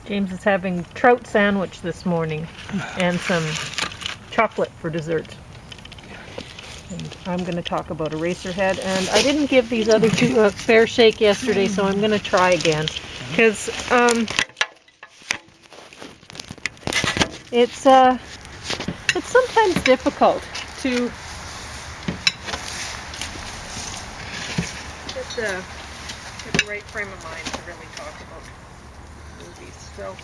James is having trout sandwich this morning and some chocolate for dessert. And I'm going to talk about Eraserhead. And I didn't give these other two a fair shake yesterday, so I'm going to try again. Because it's sometimes difficult to get the right frame of mind to really talk about movies. So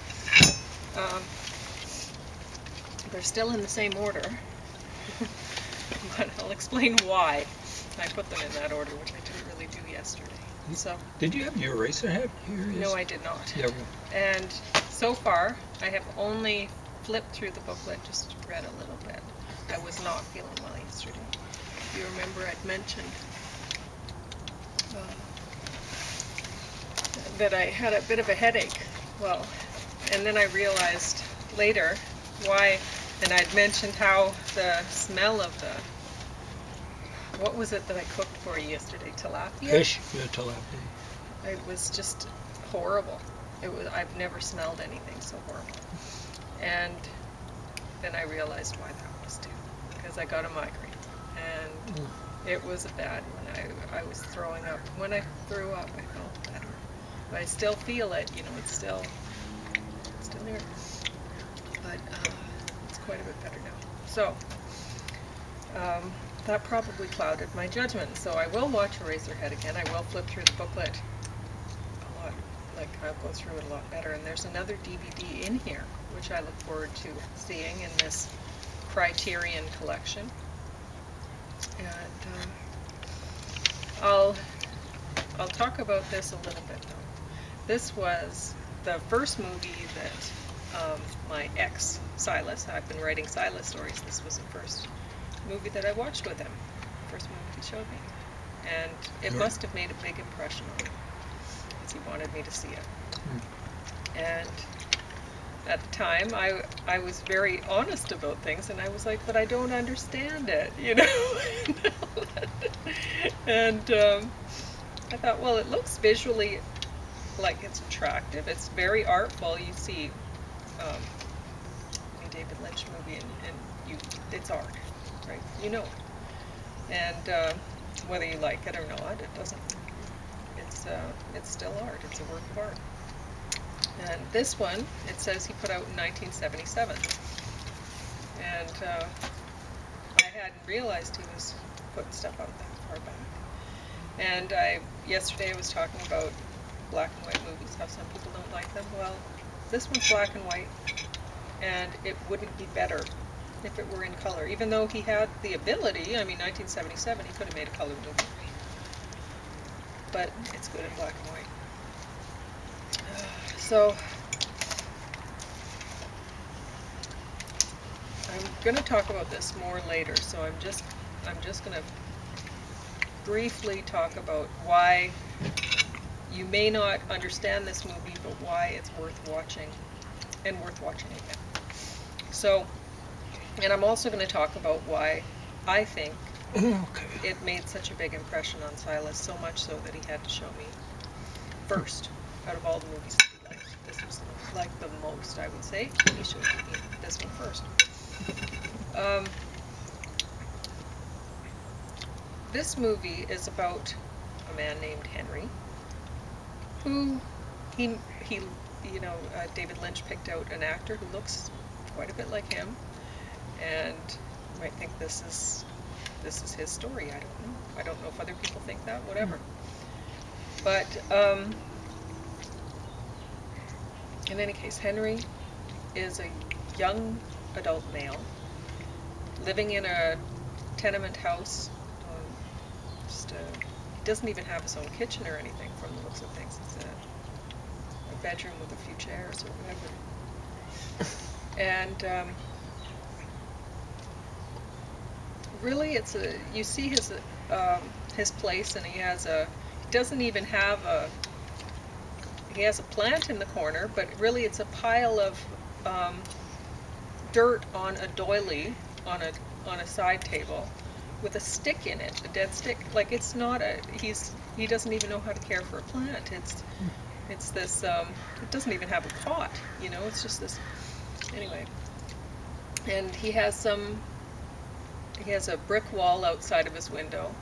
they're still in the same order, but I'll explain why I put them in that order, which I didn't really do yesterday. So did you have your Eraserhead here? No, I did not. Yeah. And so far, I have only flipped through the booklet, just read a little bit. I was not feeling well yesterday. If you remember, I'd mentioned that I had a bit of a headache. Well, and then I realized later why, and I'd mentioned how the smell of the, what was it that I cooked for you yesterday? Tilapia? Fish? Yeah, tilapia. It was just horrible. I've never smelled anything so horrible. And then I realized why that was too, because I got a migraine. And it was bad when I was throwing up. When I threw up, I felt better. But I still feel it, it's still there. But it's quite a bit better now. So that probably clouded my judgment. So I will watch Eraserhead again. I will flip through the booklet a lot. I'll go through it a lot better. And there's another DVD in here, which I look forward to seeing in this Criterion collection. And I'll talk about this a little bit, though. This was the first movie that my ex, Silas, I've been writing Silas stories. This was the first movie that I watched with him, first movie he showed me. And it must have made a big impression on him, because he wanted me to see it. And at the time, I was very honest about things, and I was like, but I don't understand it, And I thought, well, it looks visually like it's attractive. It's very artful. You see a David Lynch movie, and it's art, right? And whether you like it or not, it doesn't. It's still art. It's a work of art. And this one, it says he put out in 1977. And I hadn't realized he was putting stuff out that far back. And yesterday I was talking about black and white movies, how some people don't like them. Well, this one's black and white, and it wouldn't be better if it were in color. Even though he had the ability, 1977, he could have made a color movie. But it's good in black and white. So I'm going to talk about this more later. So I'm just going to briefly talk about why you may not understand this movie, but why it's worth watching and worth watching again. So, and I'm also going to talk about why I think it made such a big impression on Silas, so much so that he had to show me first out of all the movies that he liked. This was like the most, I would say. He should me this one first. This movie is about a man named Henry, who David Lynch picked out an actor who looks quite a bit like him, and you might think this is his story. I don't know. I don't know if other people think that. Whatever. But in any case, Henry is a young adult male living in a tenement house. He doesn't even have his own kitchen or anything from the looks of things. It's a bedroom with a few chairs or whatever. And really, you see his place, and he doesn't even have he has a plant in the corner, but really it's a pile of dirt on a doily on a side table with a stick in it, a dead stick. Like, it's not he doesn't even know how to care for a plant. It's this, it doesn't even have a cot, you know, it's just this, anyway. And he has a brick wall outside of his window,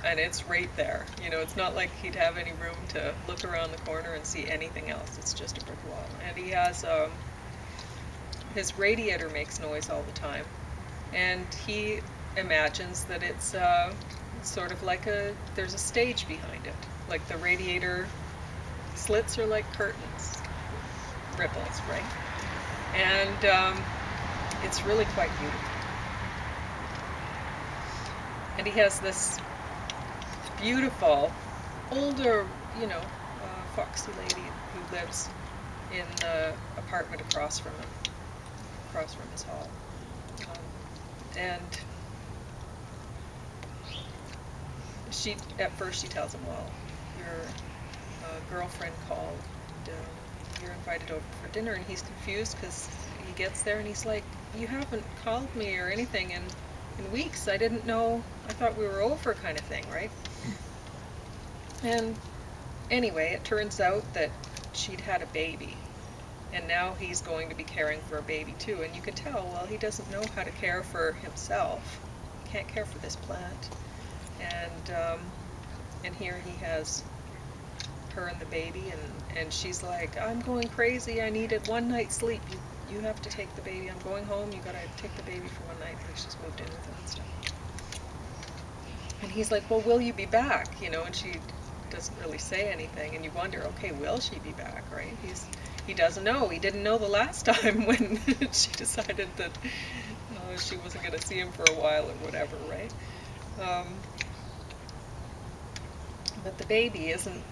and it's right there. You know, it's not like he'd have any room to look around the corner and see anything else. It's just a brick wall. And he has, his radiator makes noise all the time. And he imagines that it's sort of like there's a stage behind it. Like the radiator slits are like curtains, ripples, right? And it's really quite beautiful. And he has this beautiful, older, you know, foxy lady who lives in the apartment across from him, across from his hall. And at first she tells him, well, your girlfriend called, you're invited over for dinner, and he's confused because he gets there and he's like, you haven't called me or anything in weeks. I didn't know, I thought we were over, kind of thing, right? And anyway, it turns out that she'd had a baby, and now he's going to be caring for a baby too, and you can tell, well, he doesn't know how to care for himself. He can't care for this plant. And here he has her and the baby, and she's like, I'm going crazy, I needed one night's sleep. You have to take the baby, I'm going home, you gotta take the baby for one night. And she's moved in with him and stuff. And he's like, well, will you be back? You know, and she doesn't really say anything, and you wonder, okay, will she be back, right? He doesn't know. He didn't know the last time when she decided that she wasn't going to see him for a while or whatever, right? But the baby isn't,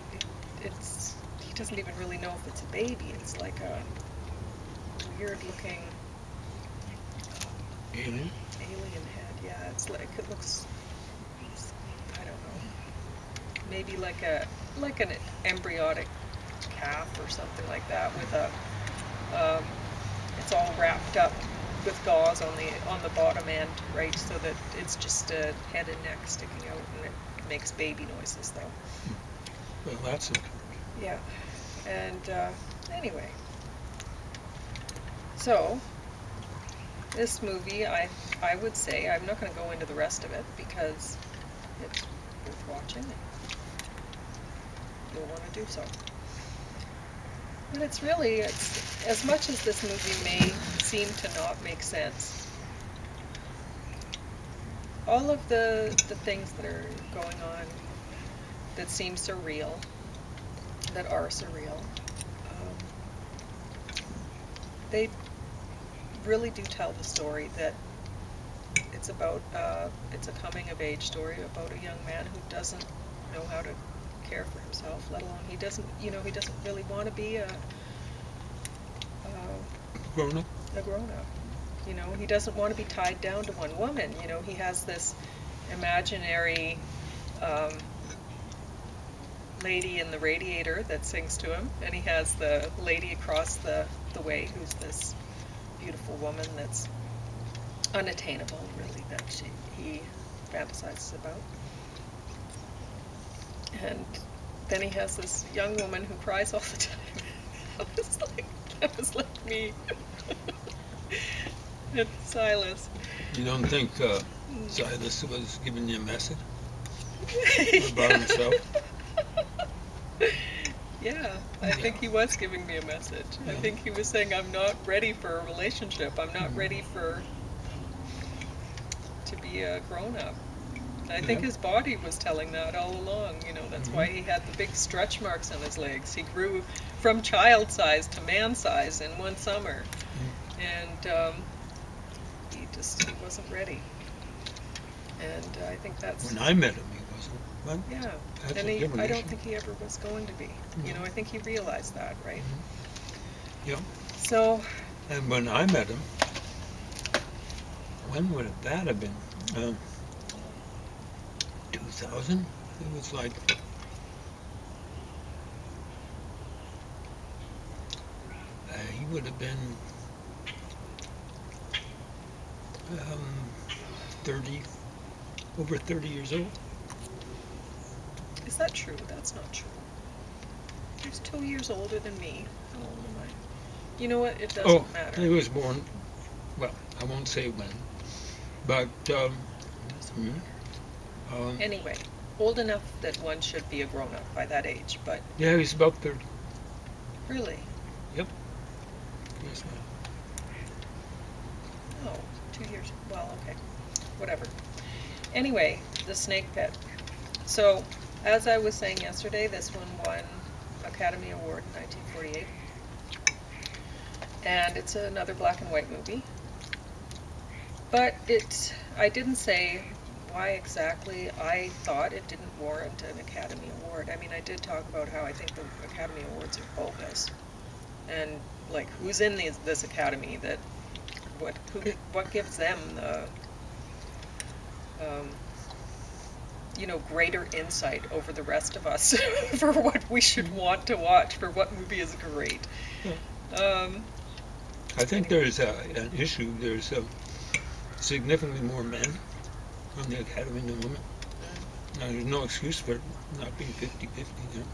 he doesn't even really know if it's a baby. It's like a weird looking Alien? Alien head, yeah. It's like, it looks, I don't know, maybe like an embryonic calf or something like that, with it's all wrapped up with gauze on the bottom end, right, so that it's just a head and neck sticking out, and it makes baby noises though. Well, that's interesting. Yeah. And anyway, so this movie, I would say, I'm not going to go into the rest of it because it's worth watching. You'll want to do so. But it's as much as this movie may seem to not make sense, all of the things that are going on that seem surreal, that are surreal, they really do tell the story that it's about, it's a coming-of-age story about a young man who doesn't know how to care for himself, let alone he doesn't really want to be a Grown-up? A grown-up. You know, he doesn't want to be tied down to one woman. You know, he has this imaginary lady in the radiator that sings to him, and he has the lady across the way who's this beautiful woman that's unattainable, really, that he fantasizes about. And then he has this young woman who cries all the time. That was like me. And Silas. You don't think Silas was giving you a message about himself? Yeah, I think he was giving me a message. Yeah. I think he was saying, I'm not ready for a relationship. I'm not ready to be a grown-up. I think his body was telling that all along, you know, that's why he had the big stretch marks on his legs. He grew from child size to man size in one summer. And he wasn't ready. And I think that's... When I met him, he wasn't. But yeah, that's and a different I don't issue. think he ever was going to be. You know, I think he realized that, right? Yeah. So... And when I met him, when would that have been? 2000? It was like... he would have been over 30 years old. Is that true? That's not true. He's 2 years older than me. How old am I? You know what? It Oh, doesn't matter. he was born, well, I won't say when, but, Doesn't matter. Anyway, old enough that one should be a grown-up by that age, but yeah, he's about 30. really, Yep. Yes, ma'am. no, 2 years. Well, okay, whatever. Anyway, the Snake Pit. So, as I was saying yesterday, this one won Academy Award in 1948. And it's another black and white movie. But I didn't say why exactly I thought it didn't warrant an Academy Award. I mean, I did talk about how I think the Academy Awards are bogus. And, like, who's in this Academy that, what gives them the, greater insight over the rest of us for what we should want to watch, for what movie is great. I think there's an issue. There's significantly more men on the Academy than women. Now, there's no excuse for it not being 50-50.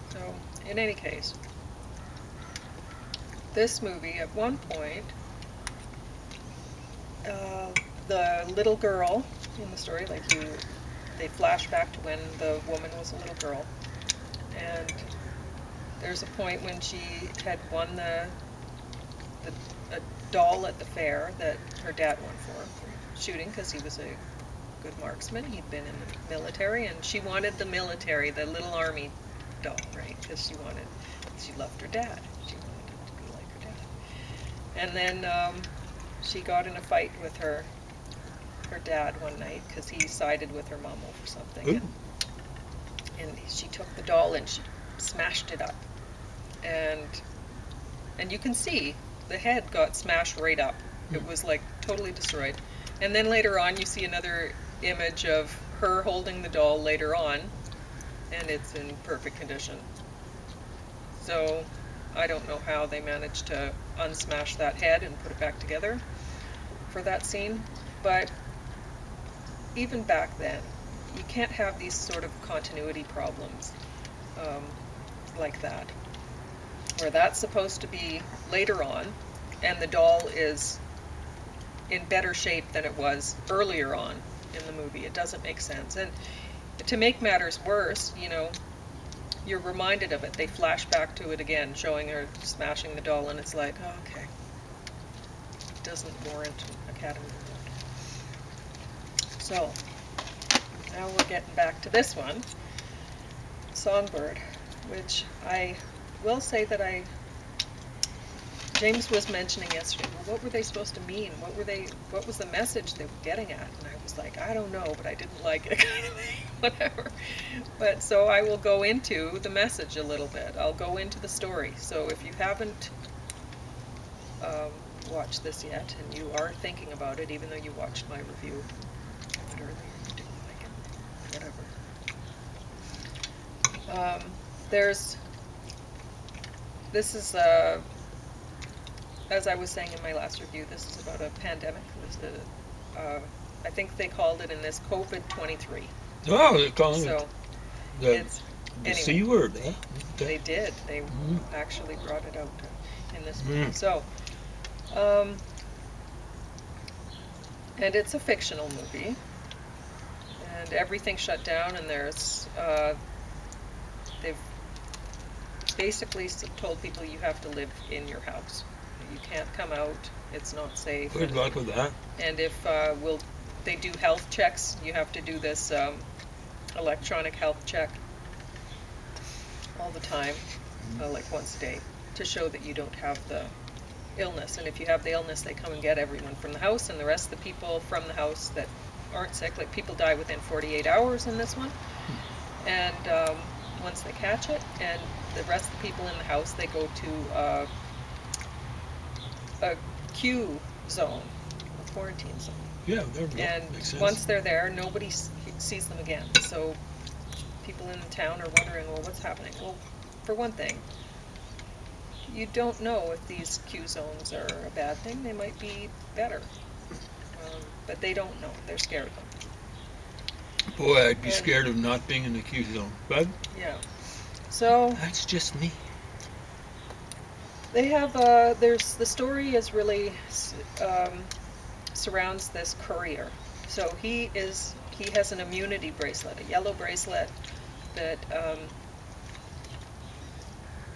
So, in any case, this movie, at one point, the little girl in the story, they flash back to when the woman was a little girl, and there's a point when she had won a doll at the fair that her dad won for shooting, because he was a good marksman. He'd been in the military, and she wanted the military, the little army doll, right? Because she loved her dad. She wanted him to be like her dad. And then she got in a fight with her dad one night because he sided with her mom over something. And she took the doll and she smashed it up. And you can see the head got smashed right up. It was like totally destroyed. And then later on you see another image of her holding the doll later on, and it's in perfect condition. So I don't know how they managed to unsmash that head and put it back together for that scene, but even back then, you can't have these sort of continuity problems like that, where that's supposed to be later on, and the doll is in better shape than it was earlier on in the movie. It doesn't make sense. And to make matters worse, you're reminded of it. They flash back to it again, showing her smashing the doll, and it's like, oh, okay, it doesn't warrant an Academy Award. So, now we're getting back to this one, Songbird, which I will say that James was mentioning yesterday, well, what were they supposed to mean? What was the message they were getting at? And I was like, I don't know, but I didn't like it, kind of thing, whatever. But so I will go into the message a little bit. I'll go into the story. So if you haven't watched this yet, and you are thinking about it, even though you watched my review of it earlier, you didn't like it, whatever. This is as I was saying in my last review, this is about a pandemic. I think they called it in this COVID-23. Oh, they're calling So it it's the anyway, C word, eh? They did. They actually brought it out in this movie. Mm. So, and it's a fictional movie, and everything's shut down, and they've basically told people you have to live in your house. You can't come out. It's not safe. Good luck with that. And if they do health checks, you have to do this electronic health check all the time, like once a day, to show that you don't have the illness. And if you have the illness, they come and get everyone from the house, and the rest of the people from the house that aren't sick, like people die within 48 hours in this one. And once they catch it, and the rest of the people in the house, they go to a Q zone, a quarantine zone. Yeah, there we go. And Makes sense. once they're there, nobody sees them again. So people in the town are wondering, well, what's happening? Well, for one thing, you don't know if these Q zones are a bad thing. They might be better. But they don't know. They're scared of them. Boy, I'd be scared of not being in the Q zone. But Yeah. So That's just me. they have there's the story is really surrounds this courier. So he has an immunity bracelet, a yellow bracelet that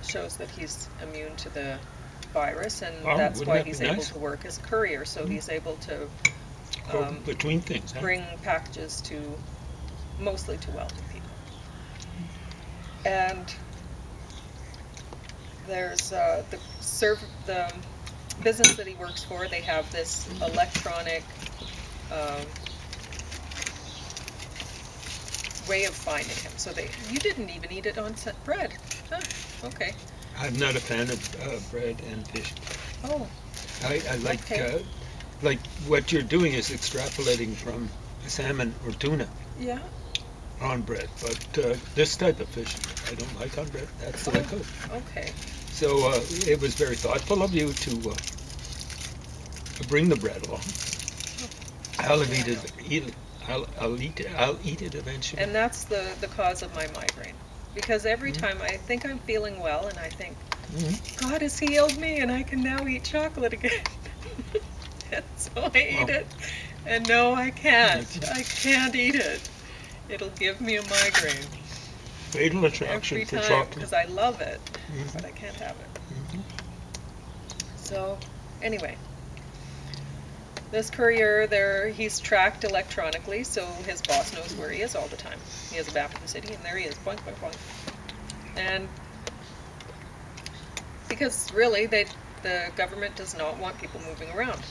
shows that he's immune to the virus, and Oh, that's wouldn't why that be he's able nice? to work as a courier. So he's able to Go between things, huh? bring packages to mostly to wealthy people. And there's the business that he works for. They have this electronic way of finding him. So you didn't even eat it on bread. Huh, okay. I'm not a fan of bread and fish. Oh, I okay. like what you're doing is extrapolating from salmon or tuna Yeah. on bread, but this type of fish I don't like on bread. That's the way it goes. Okay. So it was very thoughtful of you to bring the bread along. I'll eat it. I'll eat it eventually. And that's the cause of my migraine. Because every time I think I'm feeling well and I think, God has healed me and I can now eat chocolate again. And so I eat it. And no, I can't. I can't eat it. It'll give me a migraine. Fatal attraction Every for time, chocolate. because I love it, but I can't have it. So, anyway. This courier there, he's tracked electronically, so his boss knows where he is all the time. He has a map of the city, and there he is, boink, boink, boink. And because really, the government does not want people moving around,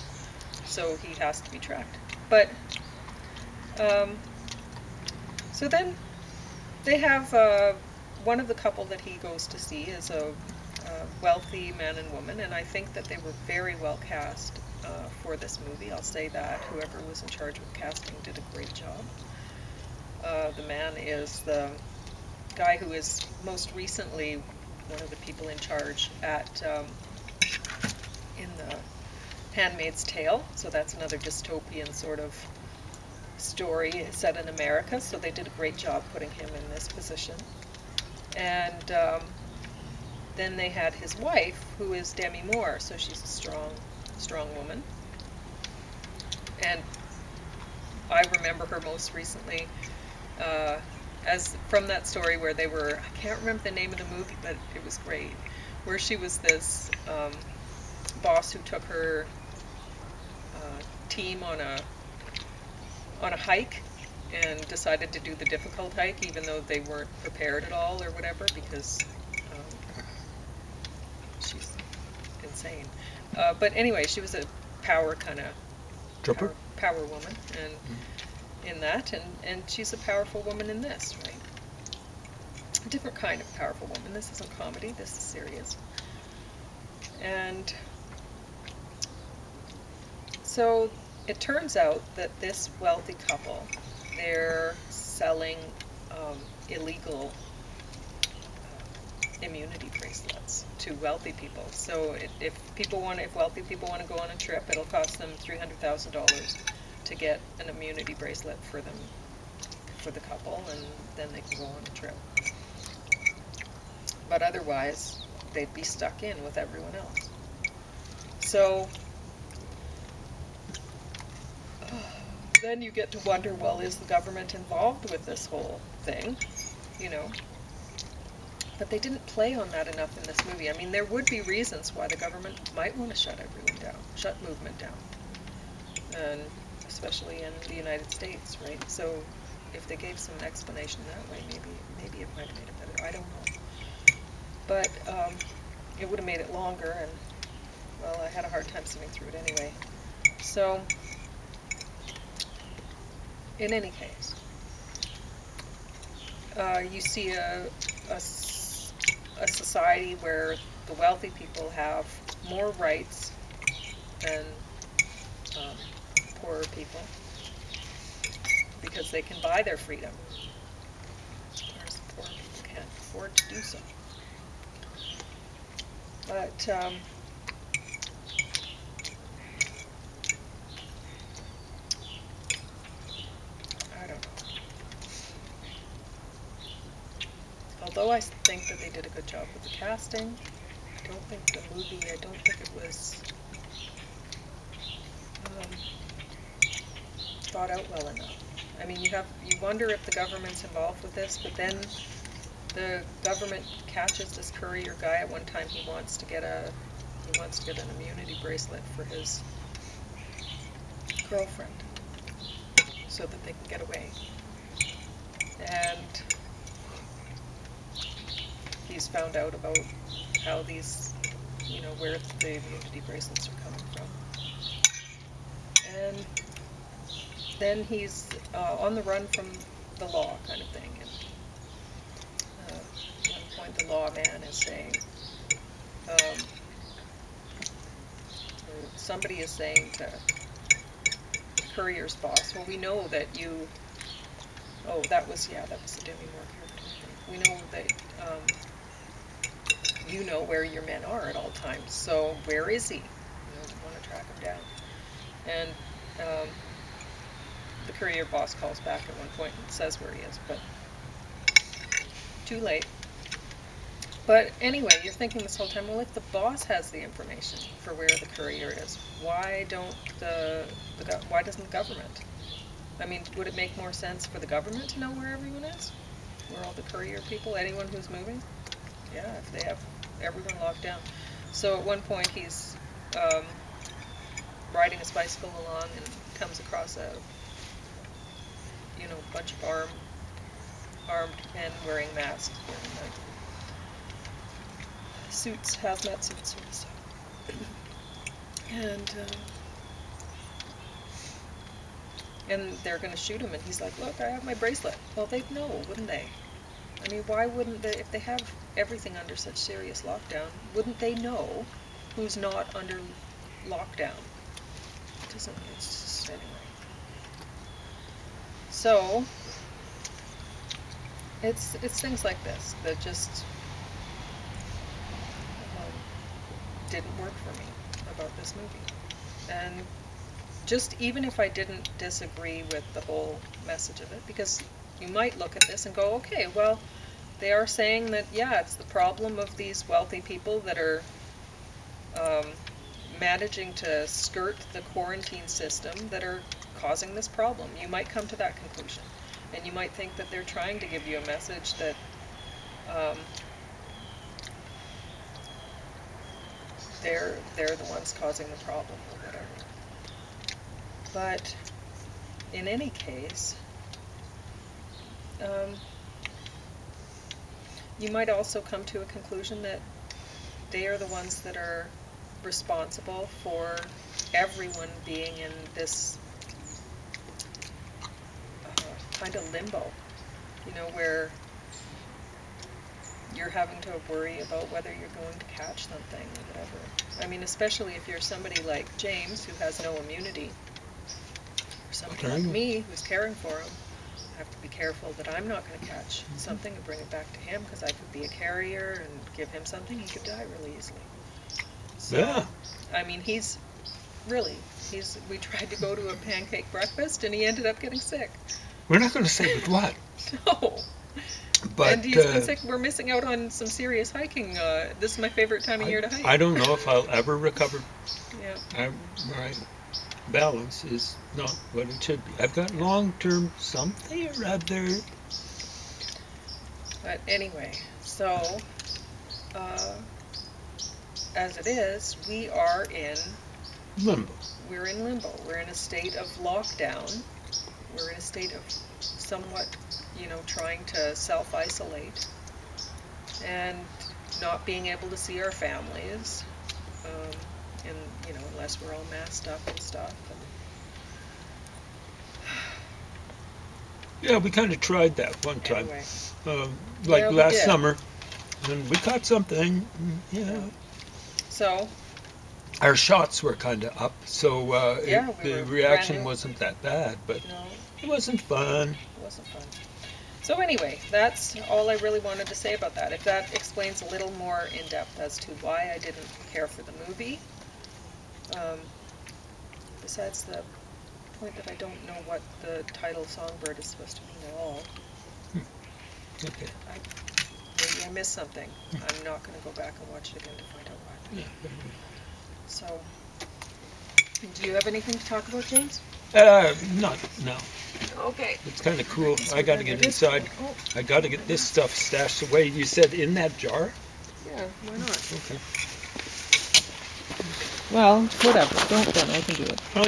so he has to be tracked. But so then they have one of the couple that he goes to see is a wealthy man and woman, and I think that they were very well cast for this movie. I'll say that whoever was in charge of casting did a great job. The man is the guy who is most recently one of the people in charge at in the Handmaid's Tale. So that's another dystopian sort of story set in America. So they did a great job putting him in this position. And then they had his wife, who is Demi Moore. So she's a strong woman. And I remember her most recently as from that story where they were, I can't remember the name of the movie, but it was great, where she was this boss who took her team on a hike and decided to do the difficult hike even though they weren't prepared at all or whatever, because she's insane. But anyway, she was a power kind of power woman, and in that, and she's a powerful woman in this, right? A different kind of powerful woman. This isn't comedy, this is serious. And so it turns out that this wealthy couple, they're selling illegal immunity bracelets to wealthy people. So if wealthy people want to go on a trip, it'll cost them $300,000 to get an immunity bracelet for the couple, and then they can go on a trip. But otherwise, they'd be stuck in with everyone else. So then you get to wonder, well, is the government involved with this whole thing? But they didn't play on that enough in this movie. I mean, there would be reasons why the government might want to shut everyone down, shut movement down, and especially in the United States, right? So if they gave some explanation that way, maybe it might have made it better. I don't know. But it would have made it longer, and, well, I had a hard time sitting through it anyway. So, in any case, you see a society where the wealthy people have more rights than poorer people, because they can buy their freedom, whereas poor people can't afford to do so. But I don't know. although I think that they did a good job with the casting, I don't think the movie, I don't think it was thought out well enough. I mean, you wonder if the government's involved with this, but then the government catches this courier guy at one time. He wants to get an immunity bracelet for his girlfriend so that they can get away. And he's found out about how these, where the immunity bracelets are coming from. And then he's on the run from the law, kind of thing. And at one point the lawman is saying, or somebody is saying to the courier's boss, well, we know that you, that was the Demi Moore character. We know that you know where your men are at all times, so where is he? We want to track him down. And the courier boss calls back at one point and says where he is, but too late. But anyway, you're thinking this whole time, well, if the boss has the information for where the courier is, why doesn't the government? I mean, would it make more sense for the government to know where everyone is? Where all the courier people, anyone who's moving? Yeah, if they have everyone locked down. So at one point he's riding his bicycle along and comes across a bunch of armed men wearing masks, wearing suits, hazmat suits sort of stuff. And they're going to shoot him, and he's like, look, I have my bracelet. Well, they'd know, wouldn't they? I mean, why wouldn't they, if they have everything under such serious lockdown, wouldn't they know who's not under lockdown? It's just, anyway. So, it's things like this that just didn't work for me about this movie. And just even if I didn't disagree with the whole message of it, because you might look at this and go, okay, well, they are saying that, yeah, it's the problem of these wealthy people that are managing to skirt the quarantine system that are causing this problem. You might come to that conclusion. And you might think that they're trying to give you a message that they're the ones causing the problem or whatever. But in any case, you might also come to a conclusion that they are the ones that are responsible for everyone being in this kind of limbo, where you're having to worry about whether you're going to catch something or whatever. I mean, especially if you're somebody like James who has no immunity, or somebody like me who's caring for him. I have to be careful that I'm not going to catch something and bring it back to him, because I could be a carrier and give him something. He could die really easily. So, yeah. I mean, we tried to go to a pancake breakfast and he ended up getting sick. We're not going to say with what. No. But, and he's been sick. We're missing out on some serious hiking. This is my favorite time of year to hike. I don't know if I'll ever recover. Yeah. My balance is not what it should be. I've got long-term something or other. But anyway, so as it is, we are in limbo. We're in limbo. We're in a state of lockdown. We're in a state of somewhat, trying to self-isolate and not being able to see our families, and unless we're all masked up and stuff. Yeah, we kind of tried that one time, anyway. last summer, and we caught something. Yeah. So our shots were kind of up, so the reaction wasn't that bad, but it wasn't fun. It wasn't fun. So anyway, that's all I really wanted to say about that. If that explains a little more in depth as to why I didn't care for the movie, besides the point that I don't know what the title Songbird is supposed to mean at all. Okay. Maybe maybe I missed something. I'm not going to go back and watch it again to find out what. Yeah. So, do you have anything to talk about, James? Not no. Okay. It's kind of cool. So I got to then get it is inside. cool. Oh, I got to get this stuff stashed away. You said in that jar? yeah, why not? Okay. Well, whatever. Don't then. I can do it.